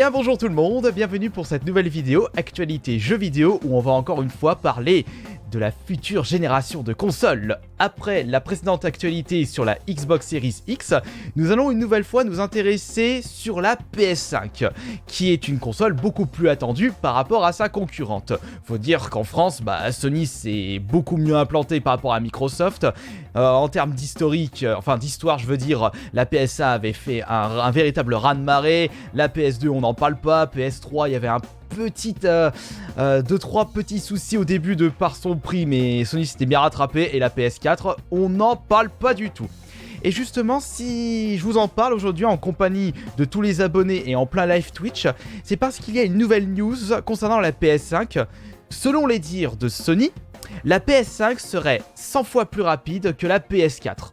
Bien bonjour tout le monde, bienvenue pour cette nouvelle vidéo actualité jeux vidéo où on va encore une fois parler de la future génération de consoles. Après la précédente actualité sur la Xbox Series X, nous allons une nouvelle fois nous intéresser sur la PS5, qui est une console beaucoup plus attendue par rapport à sa concurrente. Faut dire qu'en France, Sony s'est beaucoup mieux implanté par rapport à Microsoft. En termes d'historique, d'histoire je veux dire, la PSA avait fait un véritable raz-de-marée, la PS2 on n'en parle pas, PS3 il y avait un deux trois petits soucis au début de par son prix, mais Sony s'était bien rattrapé, et la PS4 on n'en parle pas du tout. Et justement, si je vous en parle aujourd'hui en compagnie de tous les abonnés et en plein live Twitch, c'est parce qu'il y a une nouvelle news concernant la PS5. Selon les dires de Sony, la PS5 serait 100 fois plus rapide que la PS4.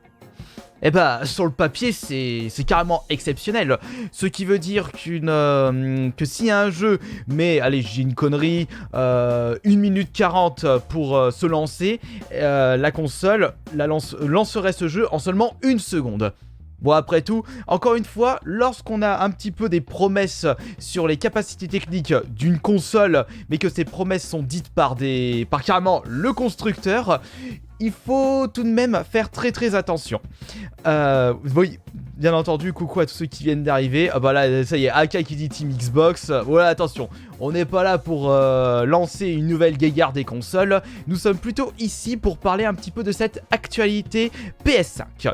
Eh sur le papier, c'est carrément exceptionnel. Ce qui veut dire que si un jeu met, allez, j'ai une connerie, 1 minute 40 pour se lancer, la console lancerait ce jeu en seulement 1 seconde. Bon, après tout, encore une fois, lorsqu'on a un petit peu des promesses sur les capacités techniques d'une console, mais que ces promesses sont dites par carrément le constructeur, il faut tout de même faire très attention. Oui, bien entendu, coucou à tous ceux qui viennent d'arriver. Ah bah là, ça y est, AK qui dit Team Xbox. Voilà, attention, on n'est pas là pour lancer une nouvelle guéguerre des consoles. Nous sommes plutôt ici pour parler un petit peu de cette actualité PS5.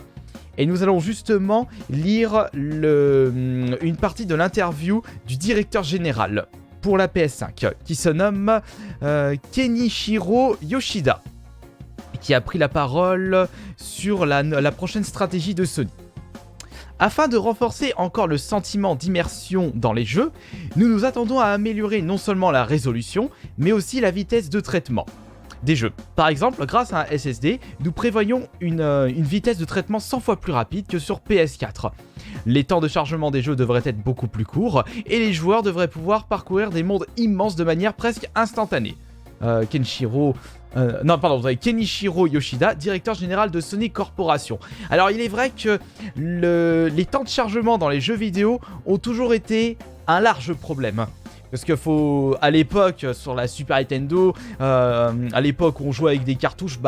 Et nous allons justement lire une partie de l'interview du directeur général pour la PS5, qui se nomme Kenichiro Yoshida, qui a pris la parole sur la prochaine stratégie de Sony. Afin de renforcer encore le sentiment d'immersion dans les jeux, nous nous attendons à améliorer non seulement la résolution, mais aussi la vitesse de traitement des jeux. Par exemple, grâce à un SSD, nous prévoyons une vitesse de traitement 100 fois plus rapide que sur PS4. Les temps de chargement des jeux devraient être beaucoup plus courts, et les joueurs devraient pouvoir parcourir des mondes immenses de manière presque instantanée. Kenichiro Yoshida, directeur général de Sony Corporation. Alors il est vrai que les temps de chargement dans les jeux vidéo ont toujours été un large problème. Parce que à l'époque, sur la Super Nintendo, à l'époque où on jouait avec des cartouches,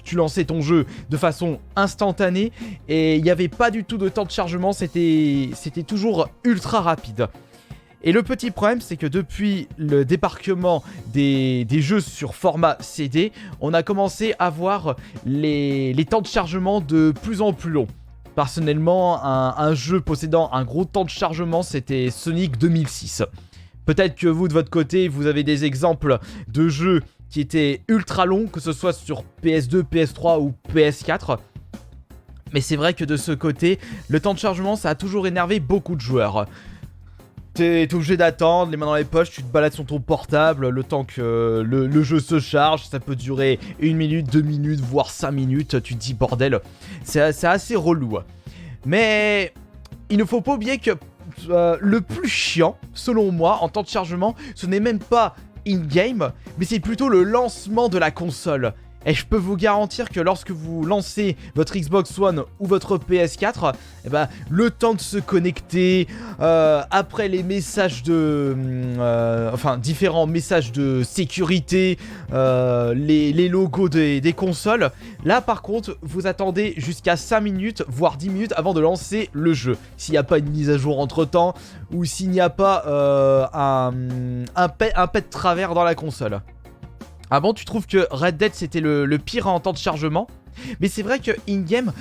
tu lançais ton jeu de façon instantanée et il n'y avait pas du tout de temps de chargement, c'était toujours ultra rapide. Et le petit problème, c'est que depuis le débarquement des jeux sur format CD, on a commencé à voir les temps de chargement de plus en plus longs. Personnellement, un jeu possédant un gros temps de chargement, c'était Sonic 2006. Peut-être que vous, de votre côté, vous avez des exemples de jeux qui étaient ultra longs, que ce soit sur PS2, PS3 ou PS4. Mais c'est vrai que de ce côté, le temps de chargement, ça a toujours énervé beaucoup de joueurs. T'es obligé d'attendre, les mains dans les poches, tu te balades sur ton portable, le temps que le jeu se charge, ça peut durer 1 minute, 2 minutes, voire 5 minutes, tu te dis bordel, c'est assez relou. Mais il ne faut pas oublier que le plus chiant, selon moi, en temps de chargement, ce n'est même pas in-game, mais c'est plutôt le lancement de la console. Et je peux vous garantir que lorsque vous lancez votre Xbox One ou votre PS4, le temps de se connecter, après les messages différents messages de sécurité, les logos des consoles, là par contre, vous attendez jusqu'à 5 minutes, voire 10 minutes avant de lancer le jeu. S'il n'y a pas une mise à jour entre temps, ou s'il n'y a pas un pet de travers dans la console. Ah bon, tu trouves que Red Dead c'était le pire en temps de chargement? Mais c'est vrai que in-game,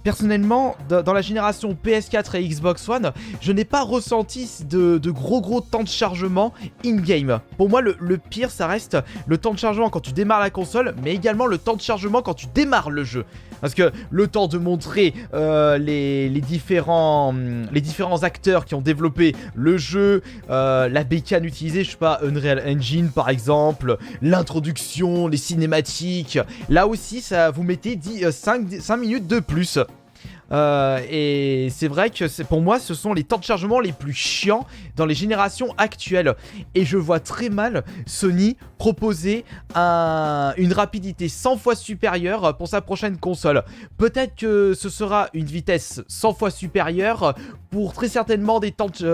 personnellement, dans la génération PS4 et Xbox One, je n'ai pas ressenti de gros temps de chargement in-game. Pour moi, le pire, ça reste le temps de chargement quand tu démarres la console, mais également le temps de chargement quand tu démarres le jeu. Parce que le temps de montrer les différents acteurs qui ont développé le jeu, la bécane utilisée, je sais pas, Unreal Engine par exemple, l'introduction, les cinématiques, là aussi ça vous mettez 5 minutes de plus. Et c'est vrai que pour moi, ce sont les temps de chargement les plus chiants dans les générations actuelles. Et je vois très mal Sony proposer une rapidité 100 fois supérieure pour sa prochaine console. Peut-être que ce sera une vitesse 100 fois supérieure pour très certainement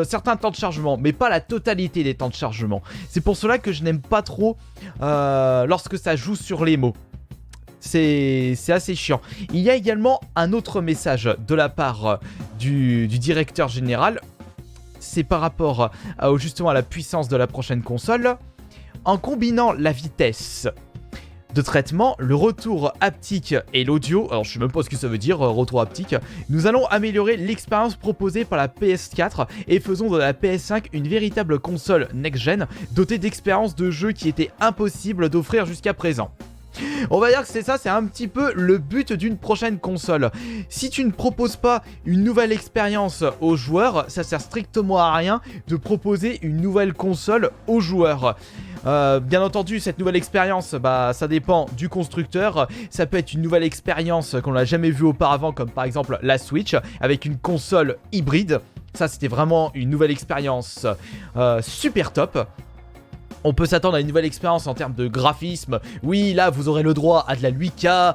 certains temps de chargement, mais pas la totalité des temps de chargement. C'est pour cela que je n'aime pas trop lorsque ça joue sur les mots. C'est assez chiant. Il y a également un autre message de la part du directeur général. C'est par rapport justement à la puissance de la prochaine console. En combinant la vitesse de traitement, le retour haptique et l'audio, alors je sais même pas ce que ça veut dire, retour haptique, nous allons améliorer l'expérience proposée par la PS4 et faisons de la PS5 une véritable console next-gen dotée d'expériences de jeu qui étaient impossibles d'offrir jusqu'à présent. On va dire que c'est ça, c'est un petit peu le but d'une prochaine console. Si tu ne proposes pas une nouvelle expérience aux joueurs, ça sert strictement à rien de proposer une nouvelle console aux joueurs. Bien entendu, cette nouvelle expérience, ça dépend du constructeur. Ça peut être une nouvelle expérience qu'on n'a jamais vue auparavant, comme par exemple la Switch, avec une console hybride. Ça, c'était vraiment une nouvelle expérience super top. On peut s'attendre à une nouvelle expérience en termes de graphisme. Oui, là, vous aurez le droit à de la 8K,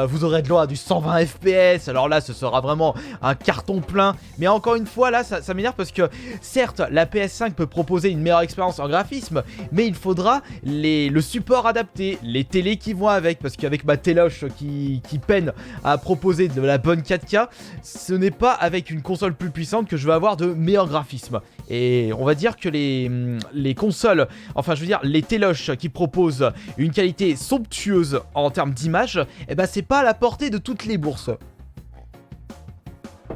vous aurez le droit à du 120 FPS. Alors là, ce sera vraiment un carton plein. Mais encore une fois, là, ça m'énerve parce que, certes, la PS5 peut proposer une meilleure expérience en graphisme, mais il faudra le support adapté, les télés qui vont avec. Parce qu'avec ma téloche qui peine à proposer de la bonne 4K, ce n'est pas avec une console plus puissante que je vais avoir de meilleurs graphismes. Et on va dire que les consoles, enfin je veux dire les téloches qui proposent une qualité somptueuse en termes d'image, eh ben c'est pas à la portée de toutes les bourses.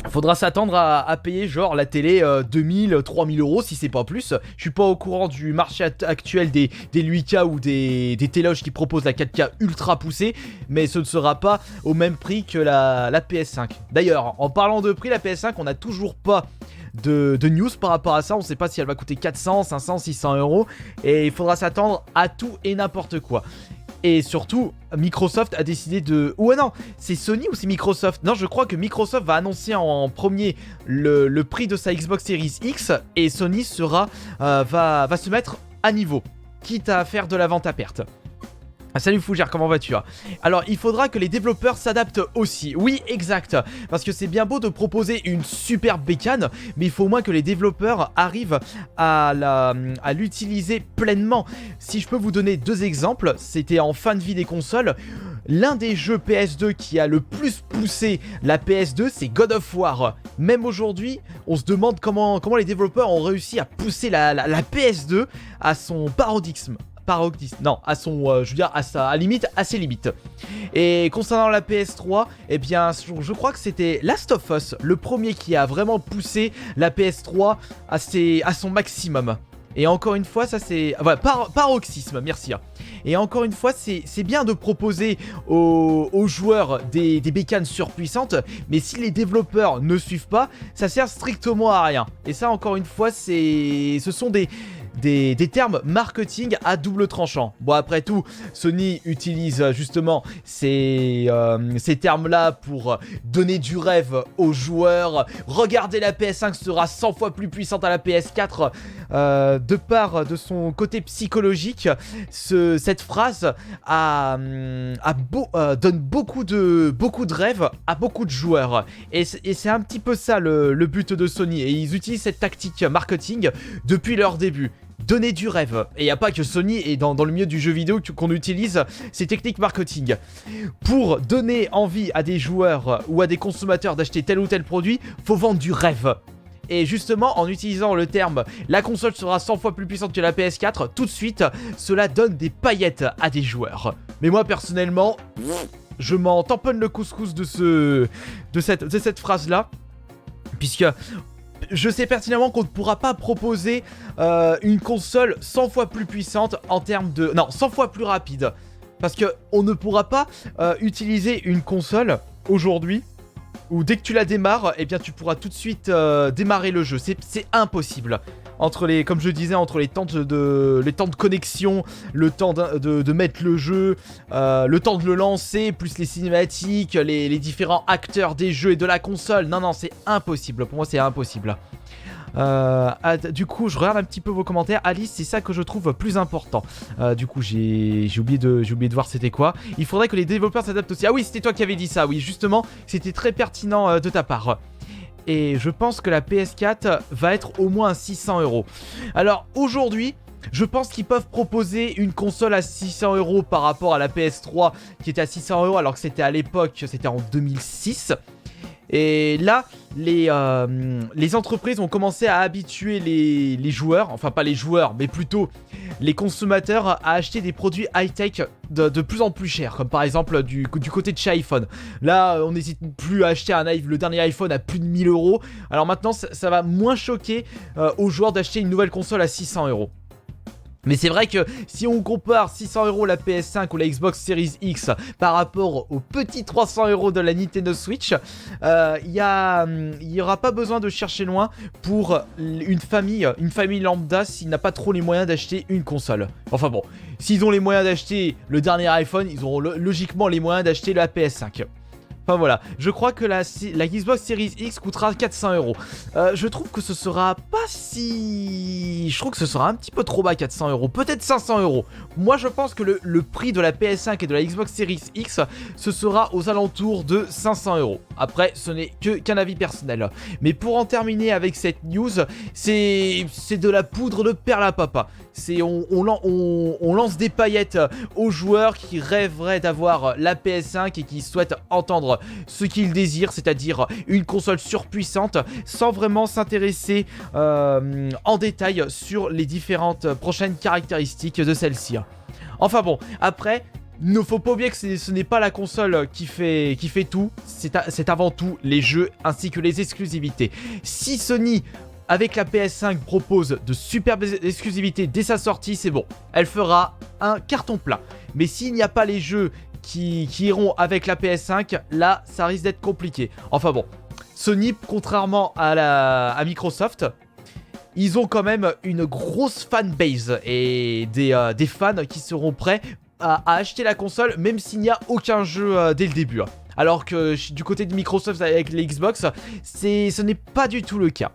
Faudra s'attendre à payer genre la télé 2000, 3000 euros si c'est pas plus. Je suis pas au courant du marché actuel des 8K ou des téloches qui proposent la 4K ultra poussée, mais ce ne sera pas au même prix que la PS5. D'ailleurs, en parlant de prix, la PS5, on n'a toujours pas de news par rapport à ça. On sait pas si elle va coûter 400, 500, 600 euros, et il faudra s'attendre à tout et n'importe quoi. Et surtout, Microsoft a décidé de... Ouais non, c'est Sony ou c'est Microsoft? Non, je crois que Microsoft va annoncer en premier le prix de sa Xbox Series X, et Sony va se mettre à niveau, quitte à faire de la vente à perte. Ah, salut Fougère, comment vas-tu? Alors, il faudra que les développeurs s'adaptent aussi. Oui, exact. Parce que c'est bien beau de proposer une super bécane, mais il faut au moins que les développeurs arrivent à l'utiliser pleinement. Si je peux vous donner deux exemples, c'était en fin de vie des consoles. L'un des jeux PS2 qui a le plus poussé la PS2, c'est God of War. Même aujourd'hui, on se demande comment les développeurs ont réussi à pousser la PS2 à son paroxysme. Non, à son, je veux dire, à ses limites. Et concernant la PS3, eh bien, je crois que c'était Last of Us, le premier qui a vraiment poussé la PS3 à son maximum. Et encore une fois, ça c'est... Voilà, paroxysme, merci. Et encore une fois, c'est bien de proposer aux joueurs des bécanes surpuissantes, mais si les développeurs ne suivent pas, ça sert strictement à rien. Et ça, encore une fois, ce sont des termes marketing à double tranchant. Bon, après tout, Sony utilise justement ces termes-là pour donner du rêve aux joueurs. Regardez, la PS5 sera 100 fois plus puissante à la PS4. De part de son côté psychologique, cette phrase donne beaucoup de rêves à beaucoup de joueurs. Et c'est un petit peu ça le but de Sony. Et ils utilisent cette tactique marketing depuis leur début. Donner du rêve. Et il n'y a pas que Sony et dans le milieu du jeu vidéo qu'on utilise ces techniques marketing. Pour donner envie à des joueurs ou à des consommateurs d'acheter tel ou tel produit, faut vendre du rêve. Et justement, en utilisant le terme « la console sera 100 fois plus puissante que la PS4 », tout de suite, cela donne des paillettes à des joueurs. Mais moi, personnellement, je m'en tamponne le couscous de cette phrase-là, puisque... je sais pertinemment qu'on ne pourra pas proposer une console 100 fois plus puissante en termes de... Non, 100 fois plus rapide. Parce qu'on ne pourra pas utiliser une console aujourd'hui où dès que tu la démarres, eh bien tu pourras tout de suite démarrer le jeu. C'est impossible. Entre les, comme je disais, entre les temps de connexion, le temps de mettre le jeu, le temps de le lancer, plus les cinématiques, les différents acteurs des jeux et de la console. Non, non, c'est impossible. Pour moi, c'est impossible. Du coup, je regarde un petit peu vos commentaires. Alice, c'est ça que je trouve plus important. Du coup, j'ai oublié de voir c'était quoi. Il faudrait que les développeurs s'adaptent aussi. Ah oui, c'était toi qui avais dit ça. Oui, justement, c'était très pertinent de ta part. Et je pense que la PS4 va être au moins à 600 €. Alors aujourd'hui, je pense qu'ils peuvent proposer une console à 600 € par rapport à la PS3 qui était à 600 € alors que c'était à l'époque, c'était en 2006. Et là, les entreprises ont commencé à habituer les joueurs, enfin pas les joueurs, mais plutôt les consommateurs à acheter des produits high-tech de plus en plus chers, comme par exemple du côté de chez iPhone. Là, on n'hésite plus à acheter le dernier iPhone à plus de 1000 €. Alors maintenant, ça va moins choquer aux joueurs d'acheter une nouvelle console à 600 €. Mais c'est vrai que si on compare 600 € la PS5 ou la Xbox Series X par rapport aux petits 300 € de la Nintendo Switch, il y aura pas besoin de chercher loin pour une famille lambda s'il n'a pas trop les moyens d'acheter une console. Enfin bon, s'ils ont les moyens d'acheter le dernier iPhone, ils auront logiquement les moyens d'acheter la PS5. Enfin voilà, je crois que la Xbox Series X coûtera 400 €. Je trouve que ce sera pas si... Je trouve que ce sera un petit peu trop bas, 400 €. Peut-être 500 €. Moi je pense que le prix de la PS5 et de la Xbox Series X, ce sera aux alentours de 500 €. Après, ce n'est qu'un avis personnel. Mais pour en terminer avec cette news, c'est de la poudre de perle à papa. On lance des paillettes aux joueurs qui rêveraient d'avoir la PS5 et qui souhaitent entendre ce qu'ils désirent, c'est-à-dire une console surpuissante, sans vraiment s'intéresser en détail sur les différentes prochaines caractéristiques de celle-ci. Enfin bon, après, ne faut pas oublier que ce n'est pas la console qui fait tout, c'est avant tout les jeux ainsi que les exclusivités. Si Sony avec la PS5 propose de superbes exclusivités dès sa sortie, c'est bon, elle fera un carton plein. Mais s'il n'y a pas les jeux qui iront avec la PS5, là ça risque d'être compliqué. Enfin bon, Sony, contrairement à Microsoft, ils ont quand même une grosse fanbase et des fans qui seront prêts à acheter la console même s'il n'y a aucun jeu dès le début. Alors que du côté de Microsoft avec les Xbox, ce n'est pas du tout le cas.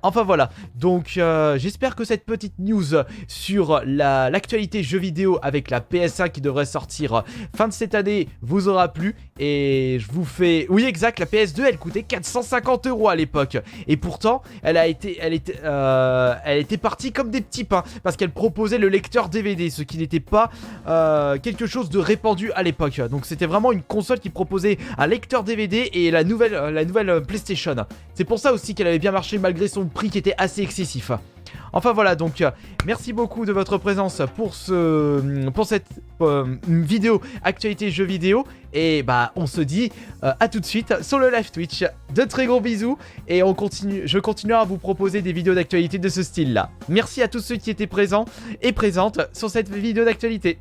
Enfin voilà, donc j'espère que cette petite news sur l'actualité jeux vidéo avec la PS5 qui devrait sortir fin de cette année vous aura plu. Et je vous fais... Oui exact, la PS2 elle coûtait 450 € à l'époque. Et pourtant, elle était partie comme des petits pains. Parce qu'elle proposait le lecteur DVD, ce qui n'était pas quelque chose de répandu à l'époque. Donc c'était vraiment une console qui proposait un lecteur DVD et la nouvelle PlayStation. C'est pour ça aussi qu'elle avait bien marché malgré son prix qui était assez excessif. Enfin voilà, donc merci beaucoup de votre présence pour cette vidéo actualité jeux vidéo. Et bah on se dit à tout de suite sur le live Twitch. De très gros bisous et je continuerai à vous proposer des vidéos d'actualité de ce style là. Merci à tous ceux qui étaient présents et présentes sur cette vidéo d'actualité.